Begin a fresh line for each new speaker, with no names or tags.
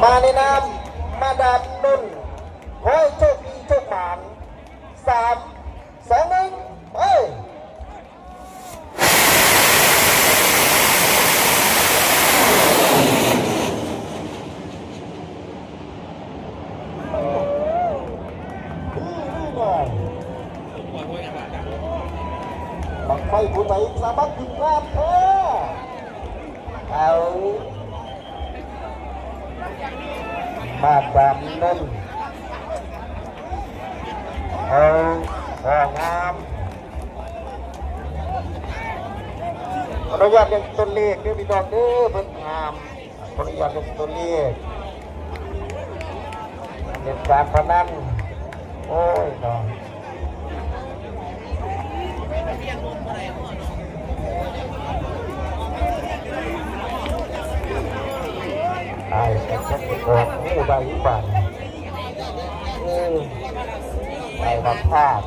มาในนามมาดามนุ่นขอให้โชคดีโชคหมาน3 2 1ไปบังไฟผู้ใดสามารถถึงงานแท้เอามาดามนุ่นงามอนุญาตยังตัวเลขด้วยพี่น้องเด้อเพิ่นงามอนุญาตยังตัวเลขเด็ดการพนันโอ้ยน้องไอ้แต่ฉันกอดหูได้บ้างไอ้รับพลาด